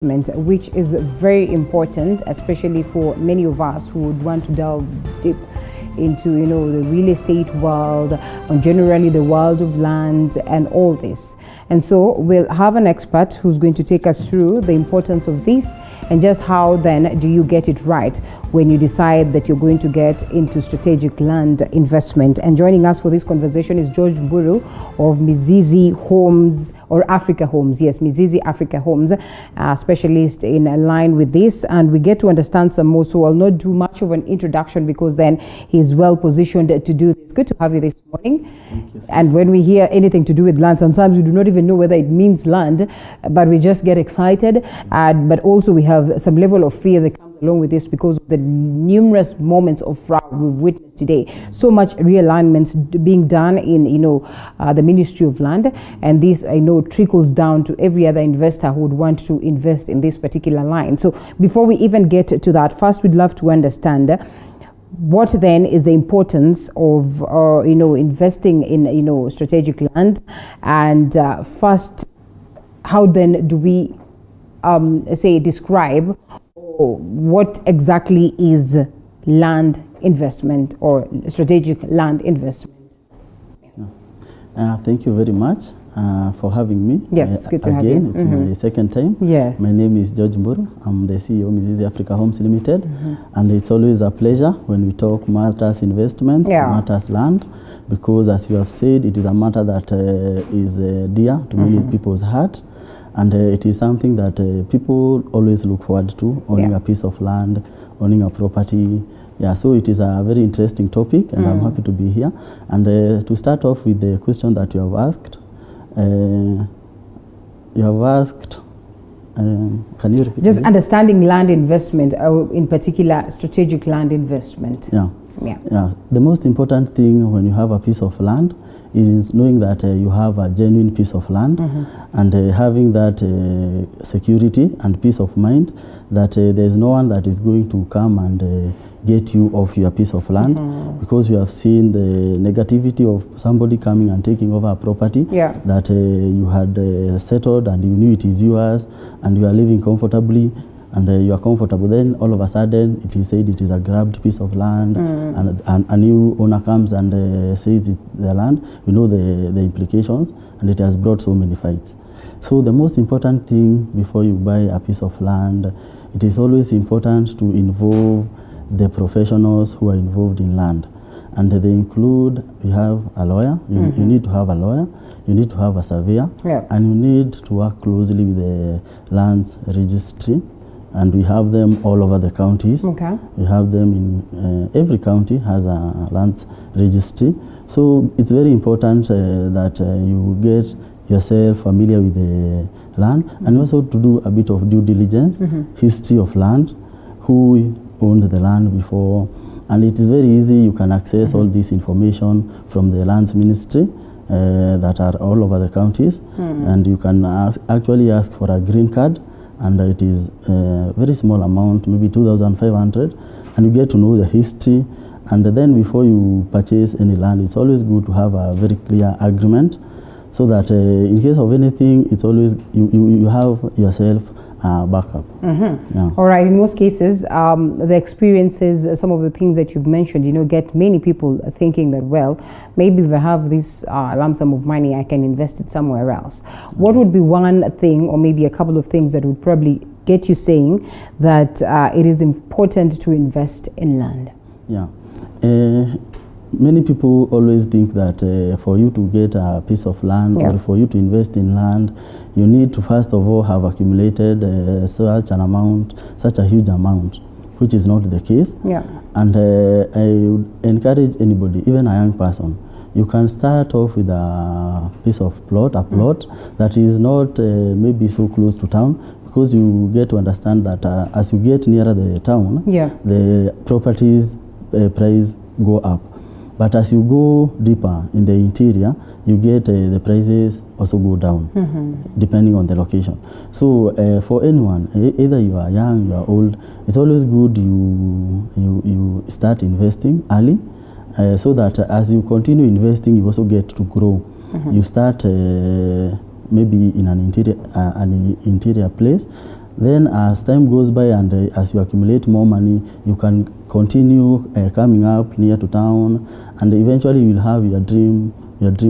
which is very important, especially for many of us who would want to delve deep into, the real estate world, and generally the world of land and all this. And so we'll have an expert who's going to take us through the importance of this and just how then do you get it right when you decide that you're going to get into strategic land investment. And joining us for this conversation is George Mburu of Mizizi Homes, or Africa Homes. Yes, Mizizi Africa Homes, specialist in line with this. And we get to understand some more, so I'll not do much of an introduction because then he's well positioned to do this. Good to have you this morning. Thank you, sir. And when we hear anything to do with land, sometimes we do not even know whether it means land, but we just get excited. But also we have some level of fear that comes along with this because of the numerous moments of fraud we've witnessed today. So much realignments being done in the Ministry of Land, and this I know trickles down to every other investor who would want to invest in this particular line. So before we even get to that, first we'd love to understand what then is the importance of investing in strategic land, and first, how then do we describe what exactly is land investment or strategic land investment? Thank you very much for having me. Yes, good to have you. Again, it's my second time. Yes. My name is George Mburu. I'm the CEO of Mizizi Africa Homes Limited. And it's always a pleasure when we talk matters investments, matters land, because as you have said, it is a matter that is dear to many people's heart. And it is something that people always look forward to, owning a piece of land, owning a property. Yeah, so it is a very interesting topic, and I'm happy to be here. And to start off with the question that you have asked, can you repeat? Just understanding land investment, in particular strategic land investment. Yeah. The most important thing when you have a piece of land is knowing that you have a genuine piece of land, and having that security and peace of mind that there's no one that is going to come and get you off your piece of land, because we have seen the negativity of somebody coming and taking over a property that you had settled and you knew it is yours and you are living comfortably and you are comfortable. Then all of a sudden it is said it is a grabbed piece of land, and a new owner comes and says it's their land. We know the implications, and it has brought so many fights. So the most important thing before you buy a piece of land, it is always important to involve the professionals who are involved in land. And they include, you have a lawyer, you need to have a lawyer, you need to have a surveyor, and you need to work closely with the lands registry. And we have them all over the counties. We have them in every county has a lands registry. So it's very important that you get yourself familiar with the land, and also to do a bit of due diligence, history of land, who owned the land before. And it is very easy, you can access all this information from the lands ministry that are all over the counties, and you can actually ask for a green card, and it is a very small amount, maybe 2,500, and you get to know the history. And then before you purchase any land, it's always good to have a very clear agreement, so that in case of anything, it's always you have yourself backup. All right, in most cases, the experiences, some of the things that you've mentioned, get many people thinking that, well, maybe if I have this lump sum of money, I can invest it somewhere else. What would be one thing, or maybe a couple of things, that would probably get you saying that it is important to invest in land? Many people always think that for you to get a piece of land or for you to invest in land, you need to first of all have accumulated such a huge amount, which is not the case. And I would encourage anybody, even a young person, you can start off with a piece of plot, that is not maybe so close to town, because you get to understand that as you get nearer the town, the properties price go up. But as you go deeper in the interior, you get the prices also go down, depending on the location. So for anyone, either you are young, you are old, it's always good you start investing early, so that as you continue investing, you also get to grow. You start maybe in an interior place, Then as time goes by and as you accumulate more money, you can continue coming up near to town, and eventually you will have your dream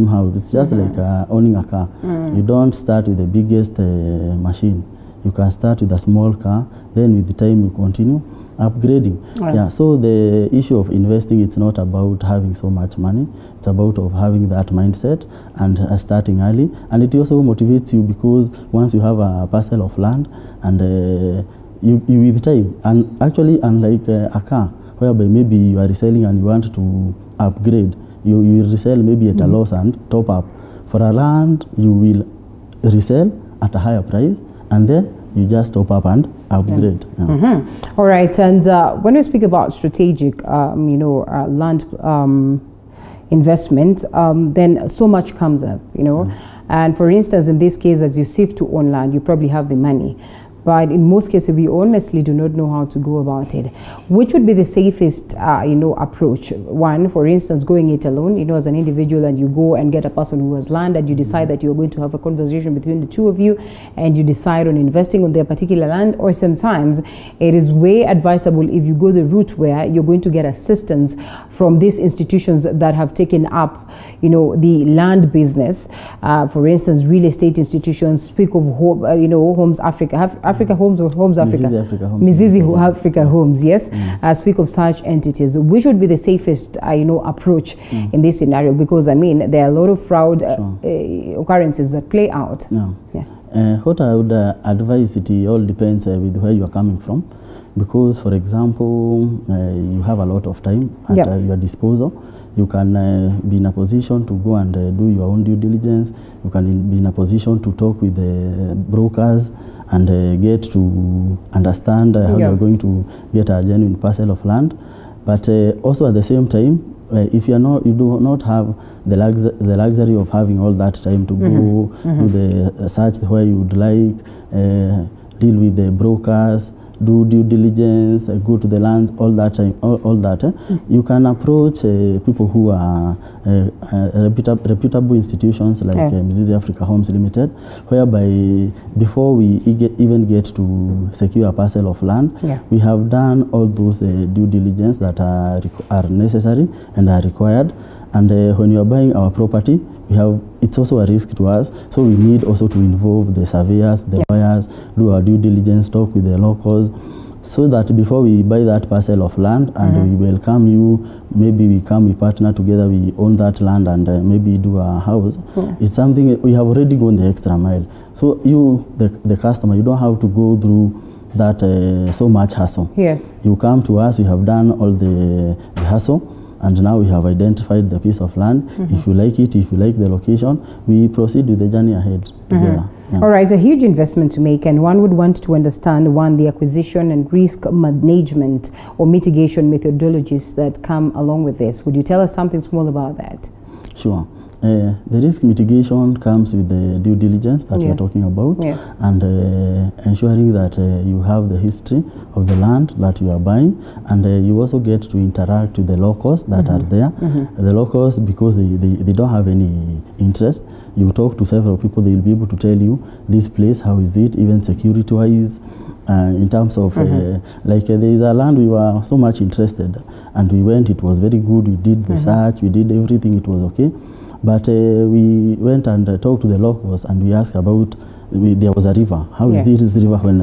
house. It's just like owning a car. You don't start with the biggest machine. You can start with a small car, then with the time you continue upgrading. Right. Yeah, so the issue of investing, it's not about having so much money. It's about of having that mindset and starting early. And it also motivates you, because once you have a parcel of land and you with time, and actually unlike a car, whereby maybe you are reselling and you want to upgrade, you resell maybe at a loss and top up. For a land, you will resell at a higher price, and then you just top up and upgrade. Yeah. All right, and when we speak about strategic, land investment, then so much comes up, And for instance, in this case, as you seek to own land, you probably have the money. But in most cases, we honestly do not know how to go about it. Which would be the safest, approach? One, for instance, going it alone, as an individual, and you go and get a person who has land, and you decide that you're going to have a conversation between the two of you, and you decide on investing on their particular land. Or sometimes it is way advisable if you go the route where you're going to get assistance from these institutions that have taken up, the land business. For instance, real estate institutions. Speak of Homes Africa. Africa Homes or Homes Africa? Mizizi Africa Homes, yes. Speak of such entities. Which would be the safest, approach in this scenario? Because, there are a lot of fraud occurrences that play out. What I would advise, it all depends with where you are coming from. Because, for example, you have a lot of time at your disposal. You can be in a position to go and do your own due diligence. You can be in a position to talk with the brokers and get to understand how you're going to get a genuine parcel of land. But also at the same time, if you do not have the luxury of having all that time to go do the search where you would like, deal with the brokers, do due diligence, go to the lands, all that, you can approach people who are reputable institutions like Mizizi Africa Homes Limited, whereby before we even get to secure a parcel of land, we have done all those due diligence that are necessary and are required. And when you are buying our property, it's also a risk to us, so we need also to involve the surveyors, the lawyers, do our due diligence, talk with the locals, so that before we buy that parcel of land and we welcome you, maybe we partner together, we own that land and maybe do a house. It's something we have already gone the extra mile. So you, the customer, you don't have to go through that so much hassle. Yes. You come to us, we have done all the hassle. And now we have identified the piece of land. If you like it, if you like the location, we proceed with the journey ahead together. All right, a huge investment to make, and one would want to understand, the acquisition and risk management or mitigation methodologies that come along with this. Would you tell us something small about that? Sure. The risk mitigation comes with the due diligence that we are talking about, and ensuring that you have the history of the land that you are buying, and you also get to interact with the locals that are there. The locals, because they don't have any interest, you talk to several people, they will be able to tell you this place, how is it, even security-wise. In terms of, there is a land we were so much interested, and we went, it was very good, we did the search, we did everything, it was okay. But we went and talked to the locals, and we asked about, there was a river. How is this river when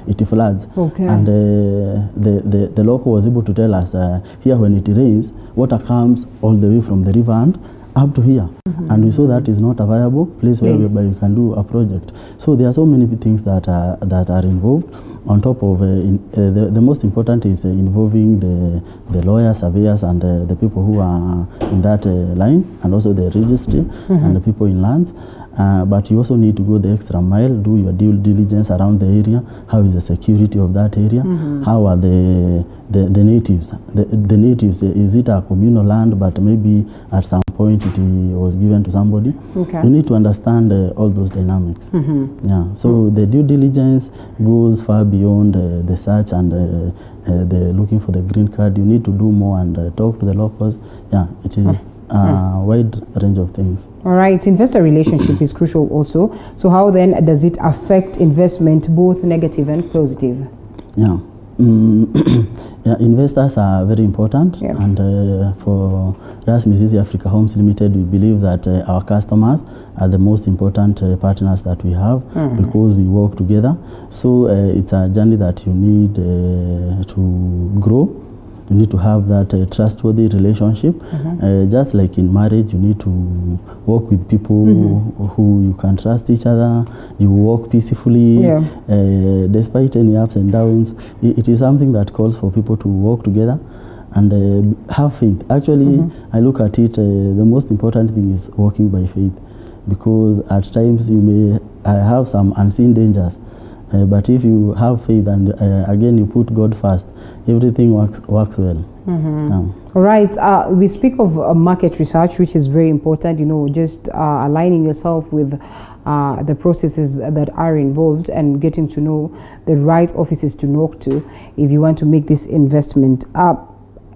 it floods? And the local was able to tell us, here when it rains, water comes all the way from the river and up to here. And we saw that is not a viable place where you can do a project. So there are so many things that are involved. On top of the most important is involving the lawyers, surveyors, and the people who are in that line, and also the registry and the people in lands. But you also need to go the extra mile, do your due diligence around the area. How is the security of that area? How are the natives? The natives, is it a communal land, but maybe at some point it was given to somebody? You need to understand all those dynamics. So the due diligence goes far beyond the search and the looking for the green card. You need to do more and talk to the locals. It is wide range of things. All right, investor relationship is crucial also. So how then does it affect investment, both negative and positive? Yeah. Yeah, investors are very important, and for us, Mizizi Africa Homes Limited, we believe that our customers are the most important partners that we have, because we work together. So it's a journey that you need to grow. You need to have that trustworthy relationship. Just like in marriage, you need to work with people who you can trust each other. You work peacefully, despite any ups and downs. It is something that calls for people to work together and have faith. Actually, I look at it, the most important thing is working by faith, because at times you may have some unseen dangers. But if you have faith and again you put God first, everything works well. All right, we speak of market research, which is very important, you know, just aligning yourself with the processes that are involved and getting to know the right offices to knock to if you want to make this investment.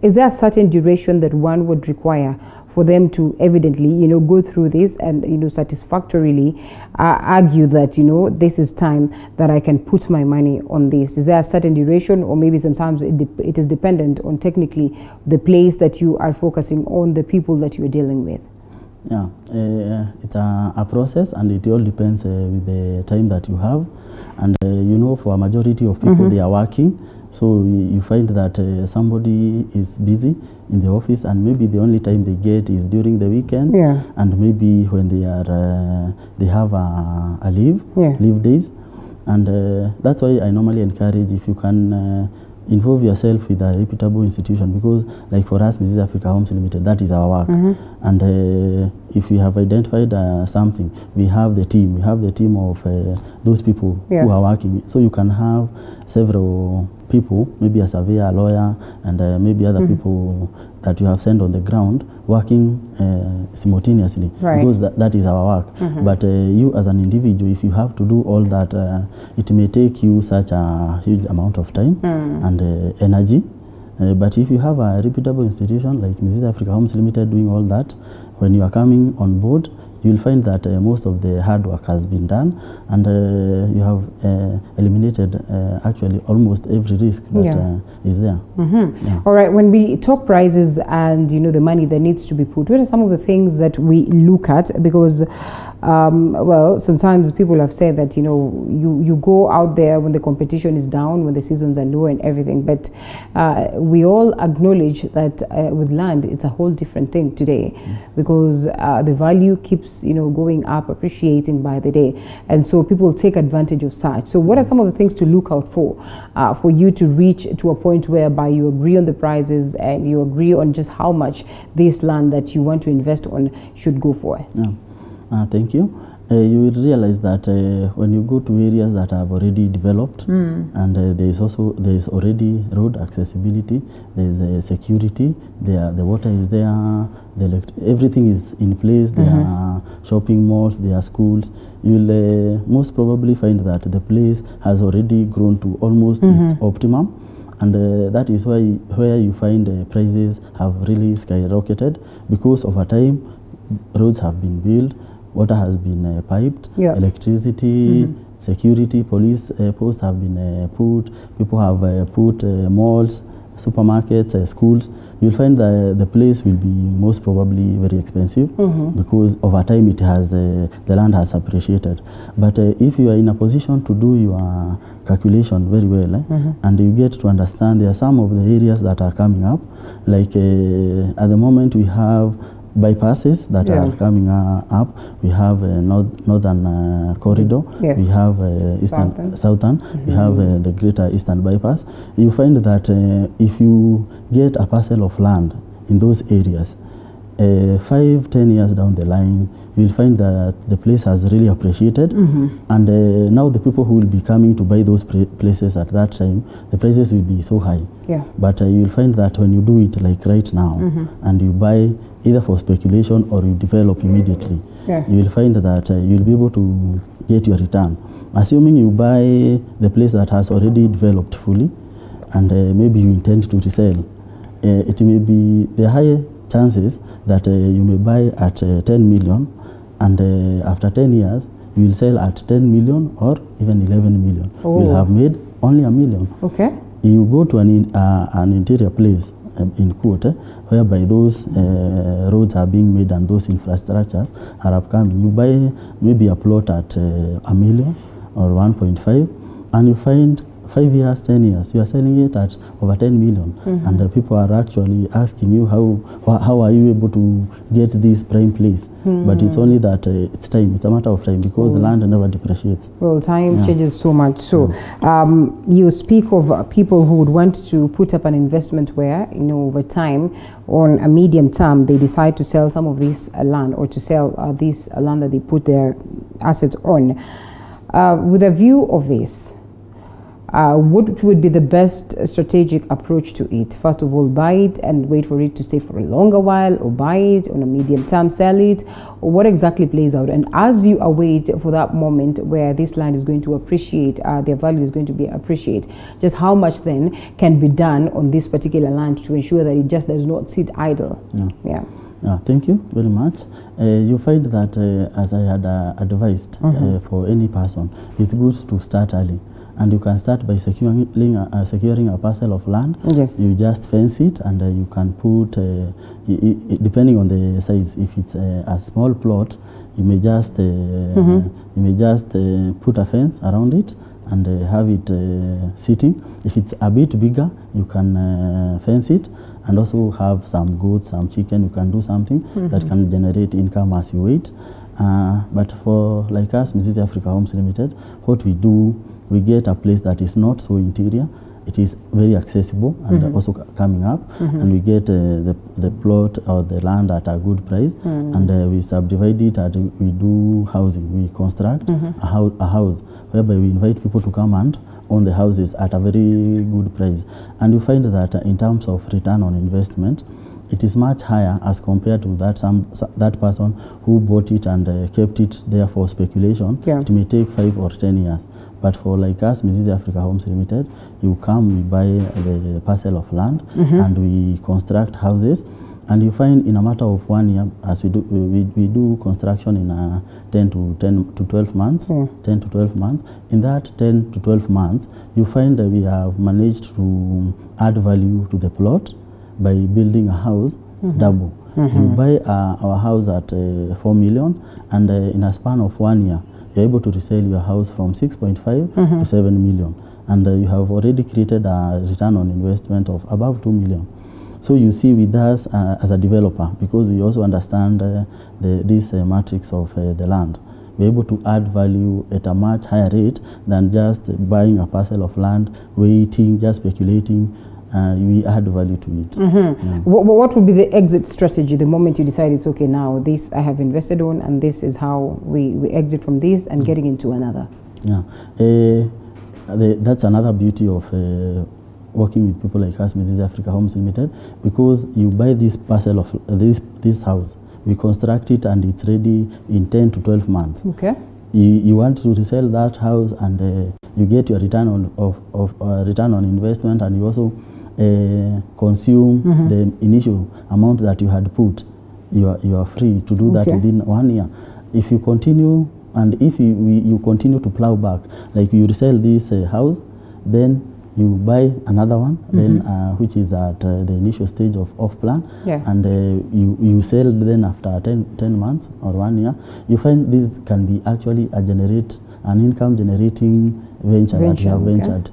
Is there a certain duration that one would require for them to evidently, you know, go through this and, you know, satisfactorily argue that, you know, this is time that I can put my money on this? Is there a certain duration, or maybe sometimes it is dependent on technically the place that you are focusing on, the people that you're dealing with? Yeah, it's a process, and it all depends with the time that you have. And, you know, for a majority of people, they are working. So you find that somebody is busy in the office, and maybe the only time they get is during the weekend, and maybe when they are they have a leave days, and that's why I normally encourage, if you can involve yourself with a reputable institution, because like for us, Mizizi Africa Homes Limited, that is our work. And if we have identified something, we have the team. Of those people who are working. So you can have several people, maybe a surveyor, a lawyer, and maybe other people that you have sent on the ground working simultaneously, because that is our work. But you as an individual, if you have to do all that, it may take you such a huge amount of time and energy. But if you have a reputable institution like Mizizi Africa Homes Limited doing all that, when you are coming on board, you'll find that most of the hard work has been done, and you have eliminated actually almost every risk that is there. All right, when we talk prices and, you know, the money that needs to be put, what are some of the things that we look at? Because well, sometimes people have said that, you know, you go out there when the competition is down, when the seasons are low and everything, but we all acknowledge that with land, it's a whole different thing today, because the value keeps, you know, going up, appreciating by the day, and so people take advantage of such. So what are some of the things to look out for you to reach to a point whereby you agree on the prices and you agree on just how much this land that you want to invest on should go for? Thank you. You will realize that when you go to areas that have already developed, and there is already road accessibility, there is security, the water is there, everything is in place, there are shopping malls, there are schools, you will most probably find that the place has already grown to almost its optimum. And that is where you find prices have really skyrocketed, because over time roads have been built, water has been piped, electricity, security, police posts have been put, people have put malls, supermarkets, schools. You'll find that the place will be most probably very expensive, because over time it has the land has appreciated. But if you are in a position to do your calculation very well, and you get to understand there are some of the areas that are coming up, like at the moment we have bypasses that are coming up. We have northern corridor, we have southern, we have the greater eastern bypass. You find that if you get a parcel of land in those areas, 5-10 years down the line, you'll find that the place has really appreciated, and now the people who will be coming to buy those places at that time, the prices will be so high. But you'll find that when you do it like right now, and you buy either for speculation or you develop immediately, you will find that you'll be able to get your return. Assuming you buy the place that has already developed fully, and maybe you intend to resell, it may be the higher chances that you may buy at 10 million, and after 10 years, you will sell at 10 million or even 11 million. Oh. You will have made only $1 million. Okay. You go to an interior place, in quote, whereby those roads are being made and those infrastructures are upcoming. You buy maybe a plot at $1 million or 1.5, and you find 5 years, 10 years, you are selling it at over 10 million. And people are actually asking you, how are you able to get this prime place? But it's only that it's time, it's a matter of time, because the land never depreciates. Well, time changes so much. So you speak of people who would want to put up an investment where, you know, over time, on a medium term, they decide to sell some of this land, or to sell this land that they put their assets on. With a view of this, what would be the best strategic approach to it? First of all, buy it and wait for it to stay for a longer while, or buy it on a medium term, sell it, or what exactly plays out? And as you await for that moment where this land is going to appreciate, their value is going to be appreciated, just how much then can be done on this particular land to ensure that it just does not sit idle? Thank you very much. You find that, as I had advised, for any person, it's good to start early. And you can start by securing a parcel of land. Yes. You just fence it, and you can put, depending on the size, if it's a small plot, you may just put a fence around it and have it sitting. If it's a bit bigger, you can fence it, and also have some goats, some chicken. You can do something that can generate income as you wait. But for like us, Mrs. Africa Homes Limited, what we do, we get a place that is not so interior. It is very accessible and also coming up, and we get the plot or the land at a good price, and we subdivide it, and we do housing. We construct a house whereby we invite people to come and own the houses at a very good price. And you find that in terms of return on investment, it is much higher as compared to that person who bought it and kept it there for speculation. It may take 5 or 10 years. But for like us, Mrs. Africa Homes Limited, you come, we buy the parcel of land, and we construct houses. And you find in a matter of 1 year, as we do construction in 10 to 12 months, 10 to 12 months. In that 10 to 12 months, you find that we have managed to add value to the plot by building a house double. You buy our house at 4 million, and in a span of 1 year, you're able to resell your house from 6.5 to 7 million. And you have already created a return on investment of above 2 million. So you see with us as a developer, because we also understand this matrix of the land, we're able to add value at a much higher rate than just buying a parcel of land, waiting, just speculating. We add value to it. What would be the exit strategy the moment you decide it's okay, now this I have invested on, and this is how we exit from this and getting into another? That's another beauty of working with people like us, Mrs. Africa Homes Limited, because you buy this parcel of this house, we construct it, and it's ready in 10 to 12 months. Okay. You want to resell that house, and you get your return on investment, and you also consume the initial amount that you had put. You are free to do that within 1 year. If you continue, and if you continue to plow back, like you resell this house, then you buy another one, then which is at the initial stage of off-plan, and you sell then after 10 months or 1 year. You find this can be actually an income generating venture that you have ventured.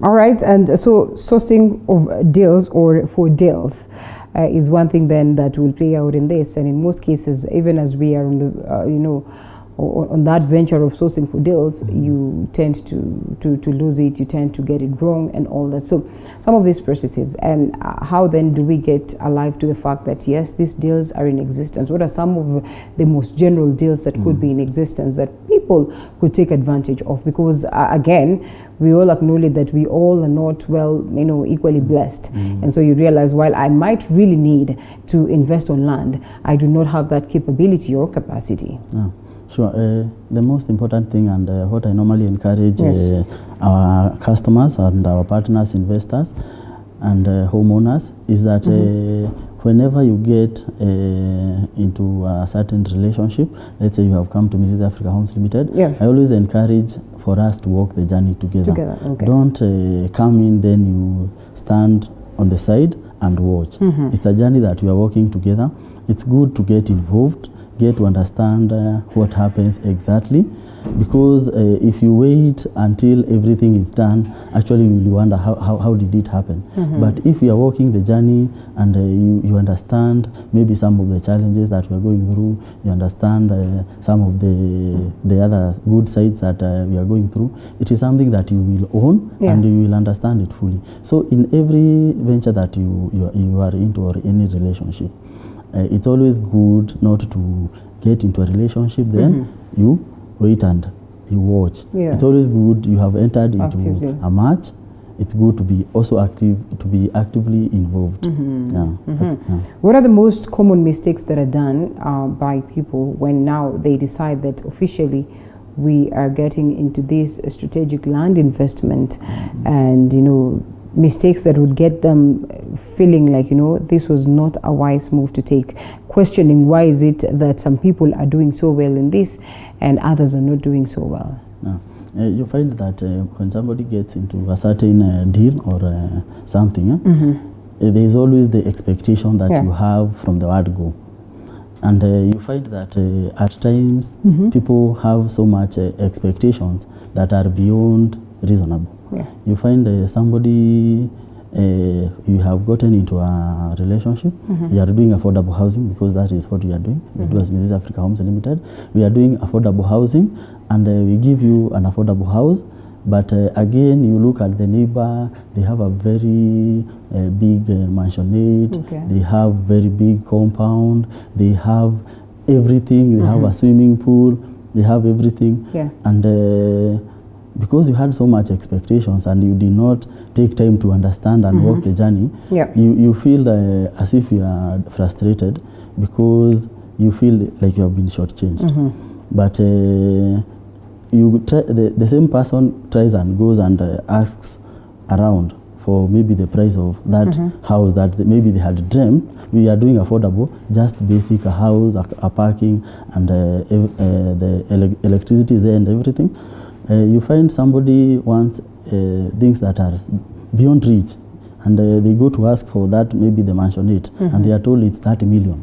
All right, and so sourcing of deals or for deals is one thing then that will play out in this, and in most cases, even as we are on the on that venture of sourcing for deals, you tend to lose it, you tend to get it wrong and all that. So some of these processes, and how then do we get alive to the fact that yes, these deals are in existence? What are some of the most general deals that could be in existence that people could take advantage of? Because again, we all acknowledge that we all are not equally blessed, and so you realize, while I might really need to invest on land, I do not have that capability or capacity. Sure. The most important thing, and what I normally encourage our customers and our partners, investors, and homeowners is that whenever you get into a certain relationship, let's say you have come to Mrs. Africa Homes Limited, I always encourage for us to walk the journey together. Okay. Don't come in, then you stand on the side and watch. It's a journey that we are walking together. It's good to get involved, get to understand what happens exactly, because if you wait until everything is done, actually you will wonder how did it happen. But if you are walking the journey and you understand maybe some of the challenges that we are going through, you understand some of the other good sides that we are going through, it is something that you will own and you will understand it fully. So in every venture that you are into, or any relationship, it's always good not to get into a relationship, then you wait and you watch. It's always good, you have entered into a match, it's good to be also active, to be actively involved. What are the most common mistakes that are done by people when now they decide that officially we are getting into this strategic land investment, and mistakes that would get them feeling like, this was not a wise move to take, questioning why is it that some people are doing so well in this and others are not doing so well? You find that when somebody gets into a certain deal or something, there is always the expectation that you have from the word go. And you find that at times people have so much expectations that are beyond reasonable. You find somebody, you have gotten into a relationship, you are doing affordable housing, because that is what we are doing. We do as Mrs. Africa Homes Limited. We are doing affordable housing, and we give you an affordable house. But again, you look at the neighbor, they have a very big mansionette, they have very big compound, they have everything, they have a swimming pool, they have everything. And because you had so much expectations and you did not take time to understand and walk the journey, you feel as if you are frustrated, because you feel like you have been shortchanged. But the same person tries and goes and asks around for maybe the price of that house that maybe they had dreamt. We are doing affordable, just basic, a house, a parking, and the electricity is there and everything. You find somebody wants things that are beyond reach, and they go to ask for that, maybe the mansionette, and they are told it's 30 million.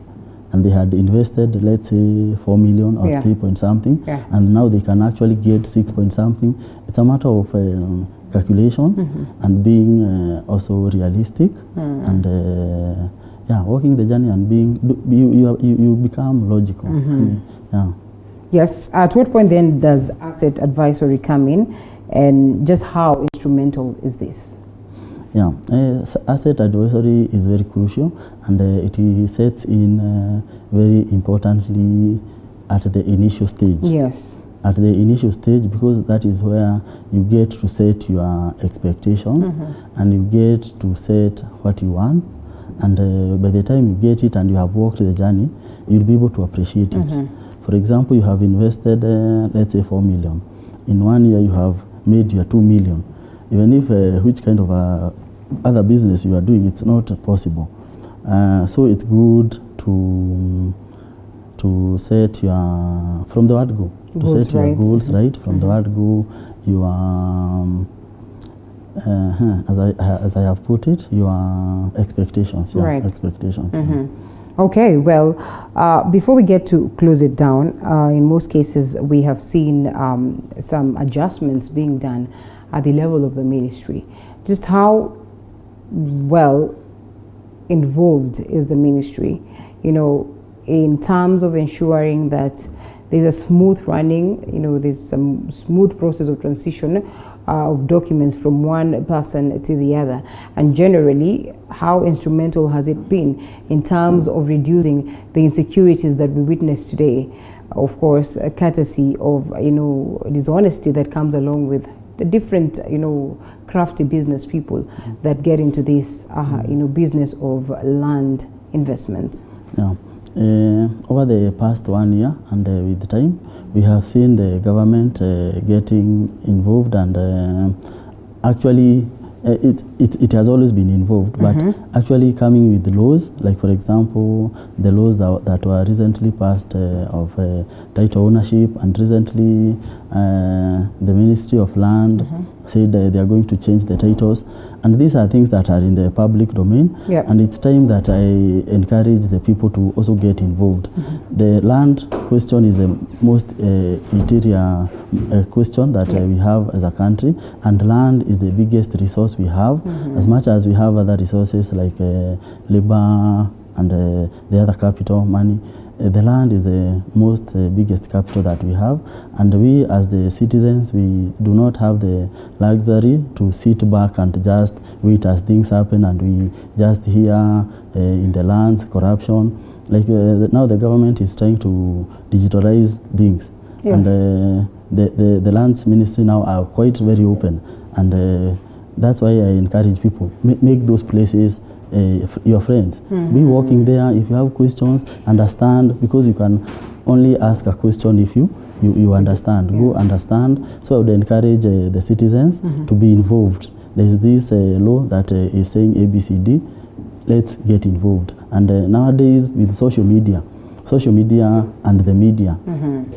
And they had invested, let's say, 4 million or 3 point something, and now they can actually get 6 point something. It's a matter of calculations and being also realistic, and walking the journey and being, you become logical. Yes. At what point then does asset advisory come in, and just how instrumental is this? Asset advisory is very crucial, and it sets in very importantly at the initial stage. At the initial stage, because that is where you get to set your expectations, and you get to set what you want, and by the time you get it and you have walked the journey, you'll be able to appreciate it. For example, you have invested, let's say 4 million. In 1 year, you have made your 2 million. Even if which kind of other business you are doing, it's not possible. So it's good to set your, from the word go, to set your goals right. From the word go, you are, as I have put it, your expectations. Expectations. Okay, well, before we get to close it down, in most cases we have seen some adjustments being done at the level of the ministry. Just how well involved is the ministry, in terms of ensuring that there's a smooth running, there's some smooth process of transition of documents from one person to the other, and generally how instrumental has it been in terms of reducing the insecurities that we witness today, of course courtesy of dishonesty that comes along with the different crafty business people that get into this business of land investment. Over the past 1 year and with time, we have seen the government getting involved, and actually it has always been involved, but actually coming with the laws, like for example, the laws that were recently passed of title ownership, and recently the Ministry of Land said they are going to change the titles, and these are things that are in the public domain, and it's time that I encourage the people to also get involved. The land question is the most interior question that we have as a country, and land is the biggest resource we have, as much as we have other resources like labor and the other capital, money. The land is the most biggest capital that we have, and we as the citizens, we do not have the luxury to sit back and just wait as things happen, and we just hear in the lands corruption. Like now the government is trying to digitalize things, and the lands ministry now are quite very open, and that's why I encourage people, make those places your friends. Be walking there. If you have questions, understand, because you can only ask a question if you understand. Go understand. So I would encourage the citizens to be involved. There's this law that is saying ABCD. Let's get involved. And nowadays with social media and the media,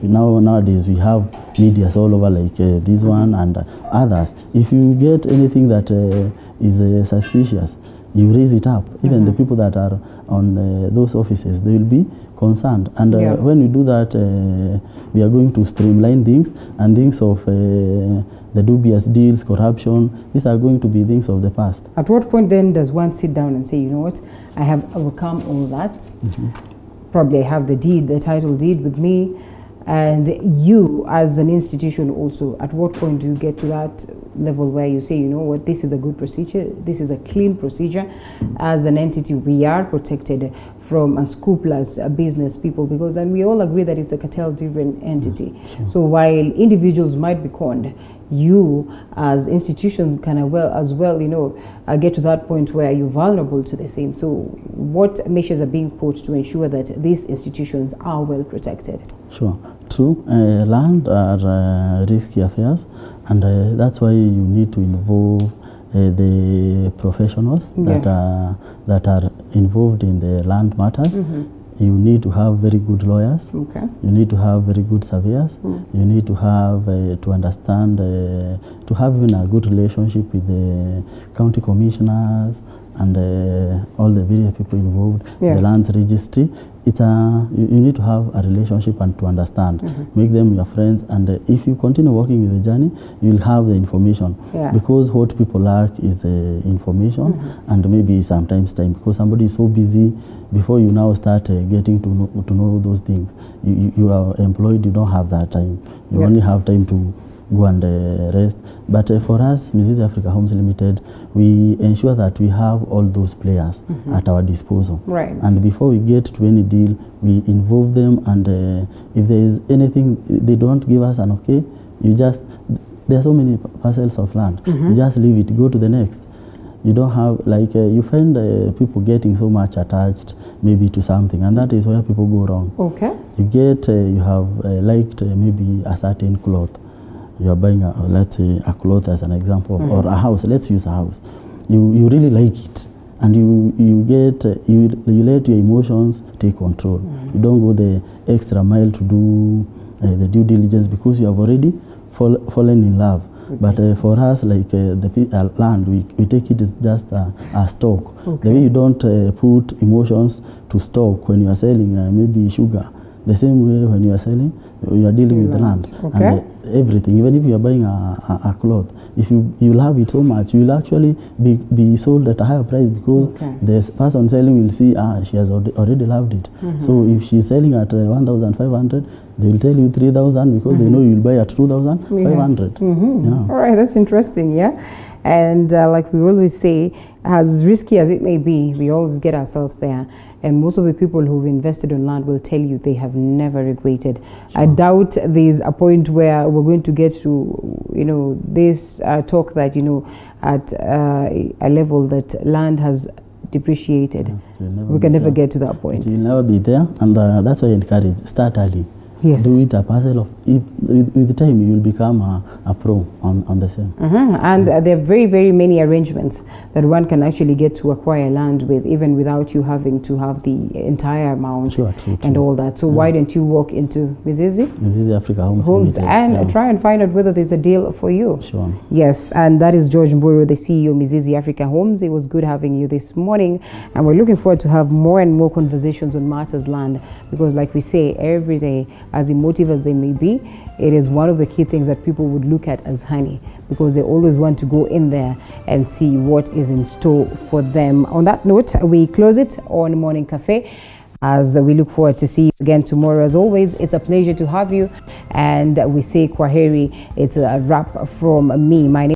nowadays we have medias all over, like this one and others. If you get anything that is suspicious, you raise it up. Even the people that are on those offices, they will be concerned. And when we do that, we are going to streamline things, and things of the dubious deals, corruption, these are going to be things of the past. At what point then does one sit down and say, you know what, I have overcome all that. Probably I have the deed, the title deed with me, and you as an institution also, at what point do you get to that level where you say, you know what, this is a good procedure, this is a clean procedure. As an entity, we are protected from unscrupulous business people, because then we all agree that it's a cartel-driven entity. So while individuals might be conned, you as institutions can as well, you know, get to that point where you're vulnerable to the same. So what measures are being put to ensure that these institutions are well protected? Sure, true. Land are risky affairs, and that's why you need to involve the professionals that are involved in the land matters. You need to have very good lawyers. You need to have very good surveyors. You need to have to understand, to have even a good relationship with the county commissioners and all the various people involved. The lands registry. It's you need to have a relationship and to understand. Make them your friends, and if you continue working with the journey, you'll have the information. Because what people lack is information and maybe sometimes time, because somebody is so busy. Before you now start getting to know those things, you are employed, you don't have that time. You only have time to go and rest. But for us, Mrs. Africa Homes Limited, we ensure that we have all those players at our disposal. And before we get to any deal, we involve them, and if there is anything they don't give us an okay, there are so many parcels of land, you just leave it, go to the next. You don't have, like, you find people getting so much attached maybe to something, and that is where people go wrong. You have liked maybe a certain cloth. You are buying, let's say, a cloth as an example, or a house. Let's use a house. You really like it, and you let your emotions take control. You don't go the extra mile to do the due diligence, because you have already fallen in love. But for us, like the land, we take it as just a stock. The way you don't put emotions to stock when you are selling maybe sugar, the same way when you are selling, you are dealing with the land and everything. Even if you are buying a cloth, if you love it so much, you will actually be sold at a higher price, because the person selling will see, she has already loved it. So if she's selling at 1,500, they will tell you 3,000, because they know you will buy at 2,500. All right, that's interesting. And like we always say, as risky as it may be, we always get ourselves there. And most of the people who've invested on land will tell you they have never regretted. I doubt there's a point where we're going to get to, you know, this talk that, you know, at a level that land has depreciated. We can never get to that point. It will never be there, and that's why I encourage, start early. Do it a parcel of with time you'll become a pro on the same. And there are very, very many arrangements that one can actually get to acquire land with, even without you having to have the entire amount and all that. So why don't you walk into Mizizi Africa Homes and try and find out whether there's a deal for you. Sure. Yes, and that is George Mburu, the CEO of Mizizi Africa Homes. It was good having you this morning, and we're looking forward to have more and more conversations on matters land, because like we say every day, as emotive as they may be, it is one of the key things that people would look at as honey, because they always want to go in there and see what is in store for them. On that note, we close it on Morning Cafe, as we look forward to see you again tomorrow. As always, it's a pleasure to have you, and we say kwaheri. It's a wrap from me. My name